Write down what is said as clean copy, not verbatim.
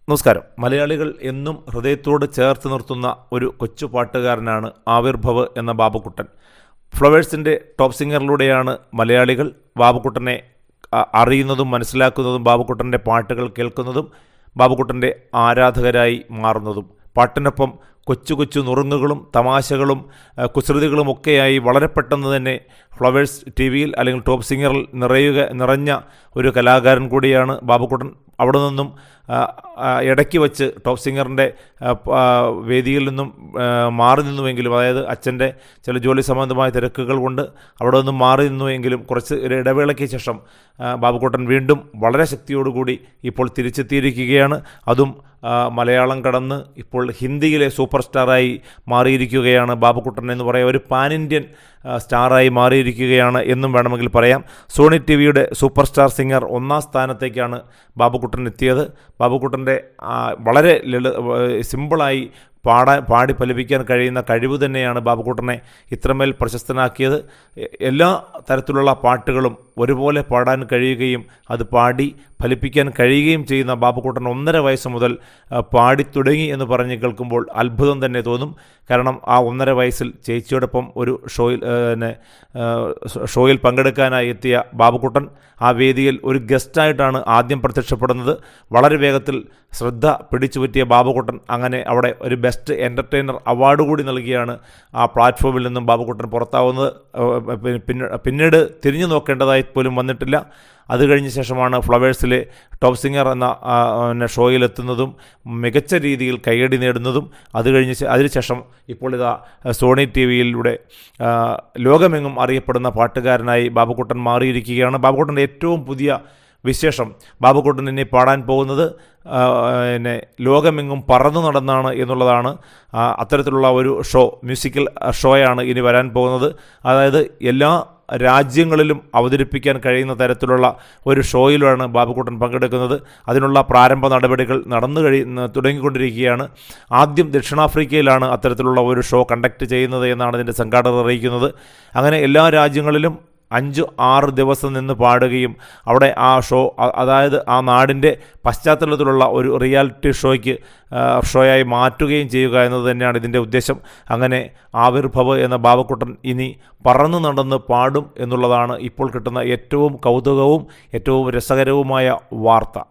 നമസ്കാരം. മലയാളികൾ എന്നും ഹൃദയത്തോട് ചേർത്ത് നിർത്തുന്ന ഒരു കൊച്ചു പാട്ടുകാരനാണ് ആവിർഭവ് എന്ന ബാബുക്കുട്ടൻ. ഫ്ലവേഴ്സിൻ്റെ ടോപ്പ് സിംഗറിലൂടെയാണ് മലയാളികൾ ബാബുക്കുട്ടനെ അറിയുന്നതും മനസ്സിലാക്കുന്നതും, ബാബുക്കുട്ടൻ്റെ പാട്ടുകൾ കേൾക്കുന്നതും, ബാബുക്കുട്ടൻ്റെ ആരാധകരായി മാറുന്നതും. പാട്ടിനൊപ്പം കൊച്ചു കൊച്ചു നുറുങ്ങുകളും തമാശകളും കുസൃതികളുമൊക്കെയായി വളരെ പെട്ടെന്ന് തന്നെ ഫ്ലവേഴ്സ് TV-യിൽ അല്ലെങ്കിൽ ടോപ്പ് സിംഗറിൽ നിറഞ്ഞ ഒരു കലാകാരൻ കൂടിയാണ് ബാബുക്കുട്ടൻ. അവിടെ നിന്നും ഇടയ്ക്ക് വച്ച് ടോപ്പ് സിംഗറിൻ്റെ വേദിയിൽ നിന്നും മാറി നിന്നുവെങ്കിലും, അതായത് അച്ഛൻ്റെ ചില ജോലി സംബന്ധമായ തിരക്കുകൾ കൊണ്ട് അവിടെ നിന്നും മാറി നിന്നുവെങ്കിലും കുറച്ച് ഒരു ഇടവേളയ്ക്ക് ശേഷം ബാബുക്കുട്ടൻ വീണ്ടും വളരെ ശക്തിയോടുകൂടി ഇപ്പോൾ തിരിച്ചെത്തിയിരിക്കുകയാണ്. അതും മലയാളം കടന്ന് ഇപ്പോൾ ഹിന്ദിയിലെ സൂപ്പർ സ്റ്റാറായി മാറിയിരിക്കുകയാണ് ബാബുക്കുട്ടൻ എന്ന് പറയാം. ഒരു പാൻ ഇന്ത്യൻ സ്റ്റാറായി മാറിയിരിക്കുകയാണ് എന്നും വേണമെങ്കിൽ പറയാം. സോണി TV-യുടെ സൂപ്പർ സ്റ്റാർ സിംഗർ 1-ാം സ്ഥാനത്തേക്കാണ് ബാബുക്കുട്ടൻ എത്തിയത്. ബാബുക്കുട്ടൻ്റെ വളരെ സിമ്പിളായി പാടി ഫലിപ്പിക്കാൻ കഴിയുന്ന കഴിവ് തന്നെയാണ് ബാബുക്കുട്ടനെ ഇത്രമേൽ പ്രശസ്തനാക്കിയത്. എല്ലാ തരത്തിലുള്ള പാട്ടുകളും ഒരുപോലെ പാടാൻ കഴിയുകയും അത് പാടി ഫലിപ്പിക്കാൻ കഴിയുകയും ചെയ്യുന്ന ബാബുക്കുട്ടൻ 1.5 വയസ്സ് മുതൽ പാടി തുടങ്ങി എന്ന് പറഞ്ഞ് കേൾക്കുമ്പോൾ അത്ഭുതം തന്നെ തോന്നും. കാരണം ആ 1.5 വയസ്സിൽ ചേച്ചിയോടൊപ്പം ഒരു ഷോയിൽ പങ്കെടുക്കാനായി എത്തിയ ബാബുക്കുട്ടൻ ആ വേദിയിൽ ഒരു ഗസ്റ്റായിട്ടാണ് ആദ്യം പ്രത്യക്ഷപ്പെടുന്നത്. വളരെ വേഗത്തിൽ ശ്രദ്ധ പിടിച്ചുപറ്റിയ ബാബുക്കുട്ടൻ അങ്ങനെ അവിടെ ഒരു ബെസ്റ്റ് എൻ്റർടൈനർ അവാർഡ് കൂടി നൽകിയാണ് ആ പ്ലാറ്റ്ഫോമിൽ നിന്നും ബാബുക്കുട്ടൻ പുറത്താവുന്നത്. പിന്നീട് തിരിഞ്ഞു നോക്കേണ്ടതായി പോലും വന്നിട്ടില്ല. അത് കഴിഞ്ഞ ശേഷമാണ് ഫ്ലവേഴ്സിലെ ടോപ്പ് സിംഗർ എന്ന ഷോയിലെത്തുന്നതും മികച്ച രീതിയിൽ കയ്യടി നേടുന്നതും. അതിനുശേഷം ഇപ്പോൾ ഇതാ സോണി TV-യിലൂടെ ലോകമെങ്ങും അറിയപ്പെടുന്ന പാട്ടുകാരനായി ബാബുക്കുട്ടൻ മാറിയിരിക്കുകയാണ്. ബാബുക്കുട്ടൻ്റെ ഏറ്റവും പുതിയ വിശേഷം, ബാബുക്കുട്ടൻ ഇനി പാടാൻ പോകുന്നത് ലോകമെങ്ങും പറന്നു നടന്നാണ് എന്നുള്ളതാണ്. അത്തരത്തിലുള്ള ഒരു മ്യൂസിക്കൽ ഷോയാണ് ഇനി വരാൻ പോകുന്നത്. അതായത് എല്ലാ രാജ്യങ്ങളിലും അവതരിപ്പിക്കാൻ കഴിയുന്ന തരത്തിലുള്ള ഒരു ഷോയിലാണ് ബാബുക്കുട്ടൻ പങ്കെടുക്കുന്നത്. അതിനുള്ള പ്രാരംഭ നടപടികൾ തുടങ്ങിക്കൊണ്ടിരിക്കുകയാണ്. ആദ്യം ദക്ഷിണാഫ്രിക്കയിലാണ് അത്തരത്തിലുള്ള ഒരു ഷോ കണ്ടക്ട് ചെയ്യുന്നത് എന്നാണ് ഇതിൻ്റെ സംഘാടകർ അറിയിക്കുന്നത്. അങ്ങനെ എല്ലാ രാജ്യങ്ങളിലും 5-6 ദിവസം നിന്ന് പാടുകയും അവിടെ ആ അതായത് ആ നാടിൻ്റെ പശ്ചാത്തലത്തിലുള്ള ഒരു റിയാലിറ്റി ഷോയായി മാറ്റുകയും ചെയ്യുക എന്നത് തന്നെയാണ് ഇതിൻ്റെ ഉദ്ദേശം. അങ്ങനെ ആവിർഭവ് എന്ന ബാബുക്കുട്ടൻ ഇനി പറന്നു നടന്ന് പാടും എന്നുള്ളതാണ് ഇപ്പോൾ കിട്ടുന്ന ഏറ്റവും കൗതുകവും ഏറ്റവും രസകരവുമായ വാർത്ത.